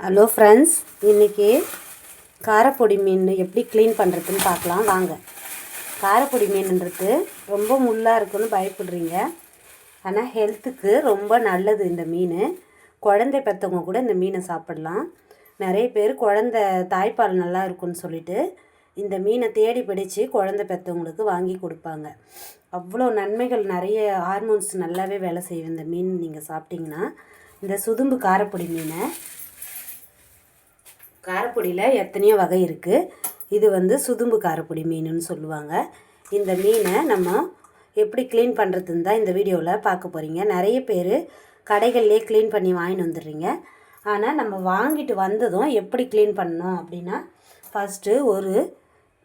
Hello friends, இன்றைக்கி காரப்பொடி மீன் எப்படி clean பண்ணுறதுன்னு பார்க்கலாம் வாங்க. காரப்பொடி மீன்ன்றது ரொம்ப முள்ளாக இருக்குன்னு பயப்படுறீங்க, ஆனால் ஹெல்த்துக்கு ரொம்ப நல்லது இந்த மீன். குழந்தை பெற்றவங்க கூட இந்த மீனை சாப்பிடலாம். நிறைய பேர் குழந்தை தாய்ப்பால் நல்லா இருக்குன்னு சொல்லிட்டு இந்த மீனை தேடி பிடிச்சி குழந்தை பெற்றவங்களுக்கு வாங்கி கொடுப்பாங்க. அவ்வளோ நன்மைகள், நிறைய ஹார்மோன்ஸ் நல்லாவே வேலை செய்யும் இந்த மீன் நீங்கள் சாப்பிட்டிங்கன்னா. இந்த சுதும்பு காரப்பொடி மீனை, காரப்பொடியில் எத்தனையோ வகை இருக்குது. இது சுதும்பு காரப்பொடி மீனுன்னு சொல்லுவாங்க. இந்த மீனை நம்ம எப்படி க்ளீன் பண்ணுறதுன்னு தான் இந்த வீடியோவில் பார்க்க போகிறீங்க. நிறைய பேர் கடைகள்லேயே க்ளீன் பண்ணி வாங்கிட்டு வந்துடுறீங்க. ஆனால் நம்ம வாங்கிட்டு வந்ததும் எப்படி க்ளீன் பண்ணணும் அப்படின்னா, ஃபஸ்ட்டு ஒரு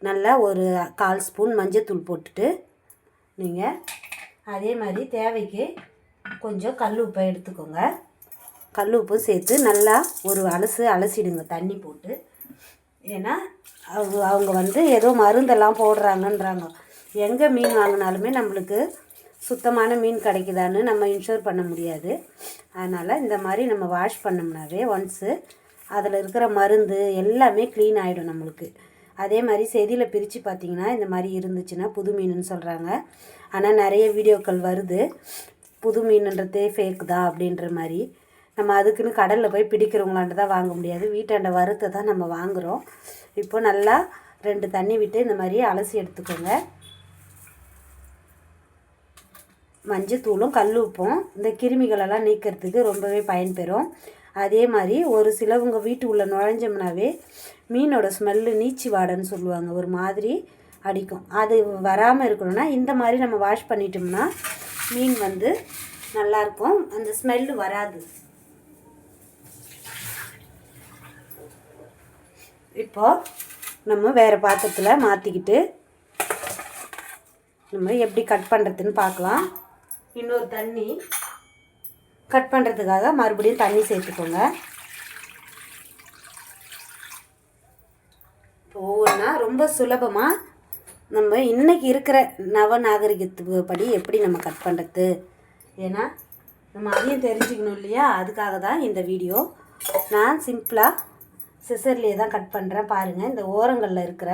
1/4 ஸ்பூன் மஞ்சத்தூள் போட்டுட்டு, நீங்கள் அதே மாதிரி தேவைக்கு கொஞ்சம் கல் உப்பை எடுத்துக்கோங்க. கல் உப்பும் சேர்த்து நல்லா ஒரு அலசிடுங்க தண்ணி போட்டு. ஏன்னா அவங்க ஏதோ மருந்தெல்லாம் போடுறாங்கன்றாங்க. எங்கே மீன் வாங்கினாலுமே நம்மளுக்கு சுத்தமான மீன் கிடைக்குதான்னு நம்ம இன்ஷூர் பண்ண முடியாது. அதனால் இந்த மாதிரி நம்ம வாஷ் பண்ணோம்னாவே ஒன்ஸு அதில் இருக்கிற மருந்து எல்லாமே க்ளீன் ஆகிடும் நம்மளுக்கு. அதே மாதிரி செதியில் பிரித்து பார்த்திங்கன்னா இந்த மாதிரி இருந்துச்சுன்னா புது மீனுன்னு சொல்கிறாங்க. ஆனால் நிறைய வீடியோக்கள் வருது புது மீனுன்றதே ஃபேக் தான் அப்படின்ற மாதிரி. நம்ம அதுக்குன்னு கடலில் போய் பிடிக்கிறவங்களாண்ட தான் வாங்க முடியாது, வீட்டாண்ட வறுத்தை தான் நம்ம வாங்குகிறோம். இப்போ நல்லா 2 தண்ணி விட்டு இந்த மாதிரி அலசி எடுத்துக்கோங்க. மஞ்சத்தூளும் கல் உப்பும் இந்த கிருமிகளெல்லாம் நீக்கிறதுக்கு ரொம்பவே பயன்பெறும். அதே மாதிரி ஒரு சிலவங்க வீட்டு உள்ள நுழைஞ்சோம்னாவே மீனோட ஸ்மெல்லு நீச்சி வாடைன்னு சொல்லுவாங்க, ஒரு மாதிரி அடிக்கும். அது வராமல் இருக்கணும்னா இந்த மாதிரி நம்ம வாஷ் பண்ணிட்டோம்னா மீன் நல்லாயிருக்கும், அந்த ஸ்மெல்லு வராது. இப்போது நம்ம வேறு பாத்திரத்தில் மாற்றிக்கிட்டு நம்ம எப்படி கட் பண்ணுறதுன்னு பார்க்கலாம். இன்னொரு தண்ணி கட் பண்ணுறதுக்காக மறுபடியும் தண்ணி சேர்த்துக்கோங்க. இப்போ ஒவ்வொன்றா ரொம்ப சுலபமாக நம்ம இன்றைக்கி இருக்கிற நவநாகரிகத்துக்கு படி எப்படி நம்ம கட் பண்ணுறது, ஏன்னா நம்ம அதையும் தெரிஞ்சுக்கணும் இல்லையா, அதுக்காக தான் இந்த வீடியோ. நான் சிம்பிளாக சிசர்லேயே தான் கட் பண்ணுறேன். பாருங்கள், இந்த ஓரங்களில் இருக்கிற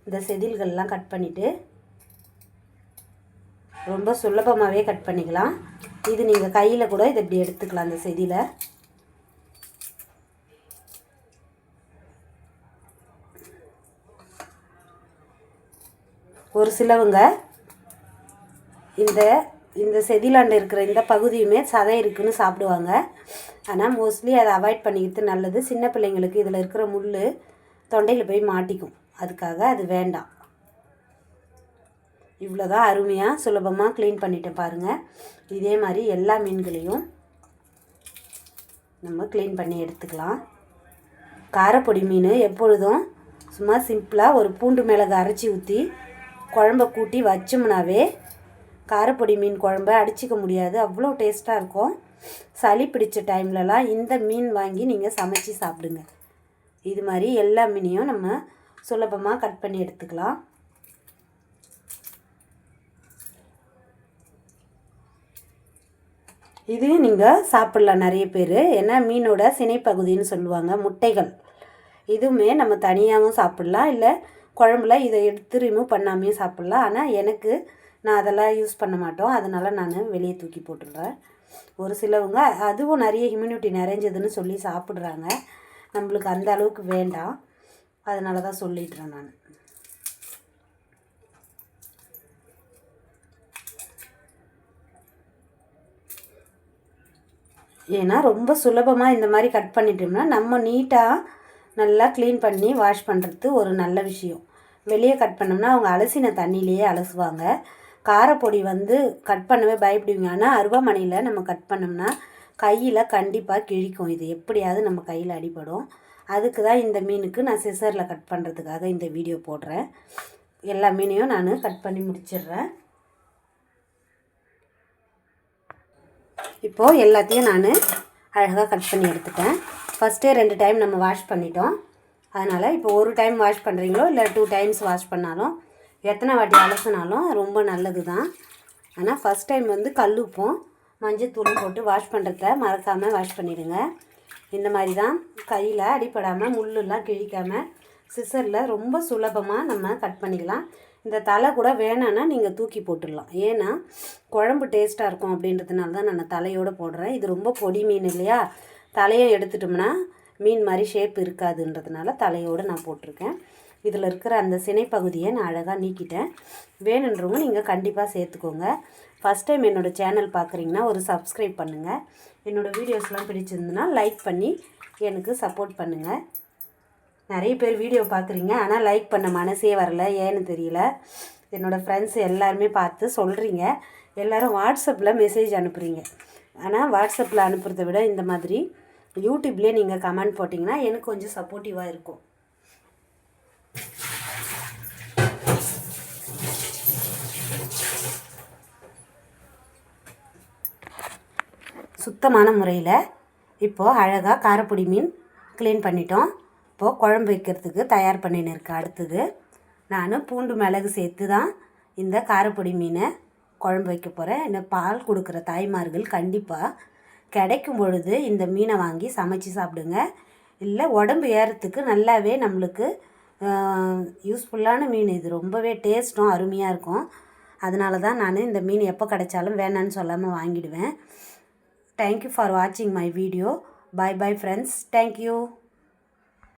இந்த செதில்கள்லாம் கட் பண்ணிவிட்டு ரொம்ப சுலபமாகவே கட் பண்ணிக்கலாம். இது நீங்கள் கையில் கூட இதை இப்படி எடுத்துக்கலாம். அந்த செதிலை ஒரு சிலவங்க இந்த செதிலாண்ட இருக்கிற இந்த பகுதியுமே சதை இருக்குன்னு சாப்பிடுவாங்க. ஆனால் மோஸ்ட்லி அதை அவாய்ட் பண்ணிக்கிறது நல்லது. சின்ன பிள்ளைங்களுக்கு இதில் இருக்கிற முள் தொண்டையில் போய் மாட்டிக்கும், அதுக்காக அது வேண்டாம். இவ்வளோதான், அருமையாக சுலபமாக க்ளீன் பண்ணிட்டேன் பாருங்கள். இதே மாதிரி எல்லா மீன்களையும் நம்ம க்ளீன் பண்ணி எடுத்துக்கலாம். காரப்பொடி மீன் எப்பொழுதும் சும்மா சிம்பிளாக ஒரு பூண்டு மிளகு அரைச்சி ஊற்றி குழம்ப கூட்டி வச்சோம்னாவே காரப்பொடி மீன் குழம்ப அடிச்சிக்க முடியாது, அவ்வளோ டேஸ்ட்டாக இருக்கும். சளி பிடிச்ச டைம்லலாம் இந்த மீன் வாங்கி நீங்கள் சமைச்சி சாப்பிடுங்க. இது மாதிரி எல்லா மீனையும் நம்ம சுலபமாக கட் பண்ணி எடுத்துக்கலாம். இது நீங்கள் சாப்பிட்லாம் நிறைய பேர், ஏன்னா மீனோட சினைப்பகுதின்னு சொல்லுவாங்க, முட்டைகள். இதுவுமே நம்ம தனியாகவும் சாப்பிட்லாம், இல்லை குழம்புல இதை எடுத்து ரிமூவ் பண்ணாமையும் சாப்பிட்லாம். ஆனால் நான் அதெல்லாம் யூஸ் பண்ண மாட்டோம், அதனால் நான் வெளியே தூக்கி போட்டுடுறேன். ஒரு சிலவங்க அதுவும் நிறைய இம்யூனிட்டி நிறைஞ்சதுன்னு சொல்லி சாப்பிட்றாங்க. நம்மளுக்கு அந்த அளவுக்கு வேண்டாம், அதனால தான் சொல்லிடுறேன் நான். ஏன்னா ரொம்ப சுலபமாக இந்த மாதிரி கட் பண்ணிட்டோம்னா நம்ம நீட்டாக நல்லா க்ளீன் பண்ணி வாஷ் பண்ணுறது ஒரு நல்ல விஷயம். வெளியே கட் பண்ணோம்னா அவங்க அலசின தண்ணியிலேயே அலசுவாங்க. காரப்பொடி கட் பண்ணவே பயப்படுவீங்க, ஆனால் அருவாமனையில் நம்ம கட் பண்ணோம்னா கையில் கண்டிப்பாக கிழிக்கும். இது எப்படியாவது நம்ம கையில் அடிபடும். அதுக்கு தான் இந்த மீனுக்கு நான் சிசரில் கட் பண்ணுறதுக்காக இந்த வீடியோ போடுறேன். எல்லா மீனையும் நான் கட் பண்ணி முடிச்சிடுறேன். இப்போது எல்லாத்தையும் நான் அழகாக கட் பண்ணி எடுத்துட்டேன். ஃபஸ்ட்டே 2 டைம் நம்ம வாஷ் பண்ணிட்டோம். அதனால் இப்போ ஒரு டைம் வாஷ் பண்ணுறீங்களோ இல்லை 2 டைம்ஸ் வாஷ் பண்ணாலும் எத்தனை வாட்டி அலசினாலும் ரொம்ப நல்லது தான். ஆனால் ஃபஸ்ட் டைம் கல் உப்பும் மஞ்சத்தூளும் போட்டு வாஷ் பண்ணுறத மறக்காமல் வாஷ் பண்ணிவிடுங்க. இந்த மாதிரி தான் கையில் அடிப்படாமல் முள்ளெல்லாம் கிழிக்காமல் சிசரில் ரொம்ப சுலபமாக நம்ம கட் பண்ணிக்கலாம். இந்த தலை கூட வேணான்னா நீங்கள் தூக்கி போட்டுடலாம். ஏன்னா குழம்பு டேஸ்ட்டாக இருக்கும் அப்படின்றதுனால தான் நான் தலையோடு போடுறேன். இது ரொம்ப பொடி மீன் இல்லையா, தலையை எடுத்துட்டோம்னா மீன் மாதிரி ஷேப் இருக்காதுன்றதுனால தலையோடு நான் போட்டிருக்கேன். இதில் இருக்கிற அந்த சினைப்பகுதியை நான் அழகாக நீக்கிட்டேன். வேணுன்றவங்க நீங்கள் கண்டிப்பாக சேர்த்துக்கோங்க. ஃபஸ்ட் டைம் என்னோடய சேனல் பார்க்குறீங்கன்னா ஒரு சப்ஸ்கிரைப் பண்ணுங்கள். என்னோடய வீடியோஸ்லாம் பிடிச்சிருந்துன்னா லைக் பண்ணி எனக்கு சப்போர்ட் பண்ணுங்கள். நிறைய பேர் வீடியோ பார்க்குறீங்க, ஆனால் லைக் பண்ண மனசே வரல, ஏன்னு தெரியல. என்னோடய ஃப்ரெண்ட்ஸ் எல்லாருமே பார்த்து சொல்கிறீங்க. எல்லோரும் வாட்ஸ்அப்பில் மெசேஜ் அனுப்புகிறீங்க. ஆனால் வாட்ஸ்அப்பில் அனுப்புகிறத விட இந்த மாதிரி யூடியூப்லேயே நீங்கள் கமெண்ட் போட்டிங்கன்னா எனக்கு கொஞ்சம் சப்போர்ட்டிவாக இருக்கும். சுத்தமான முறையில் இப்போது அழகாக காரப்பொடி மீன் க்ளீன் பண்ணிட்டோம். இப்போது குழம்பு வைக்கிறதுக்கு தயார் பண்ணின்னு இருக்கேன். அடுத்தது நான் பூண்டு மிளகு சேர்த்து தான் இந்த காரப்பொடி மீனை குழம்பு வைக்க போகிறேன். இந்த பால் கொடுக்குற தாய்மார்கள் கண்டிப்பாக கிடைக்கும் பொழுது இந்த மீனை வாங்கி சமைச்சு சாப்பிடுங்க. இல்லை உடம்பு ஏறத்துக்கு நல்லாவே நம்மளுக்கு யூஸ்ஃபுல்லான மீன். இது ரொம்பவே டேஸ்ட்டும் அருமையாக இருக்கும். அதனால தான் நான் இந்த மீன் எப்போ கிடைச்சாலும் வேணான்னு சொல்லாமல் வாங்கிடுவேன். Thank you for watching my video. Bye bye friends. Thank you.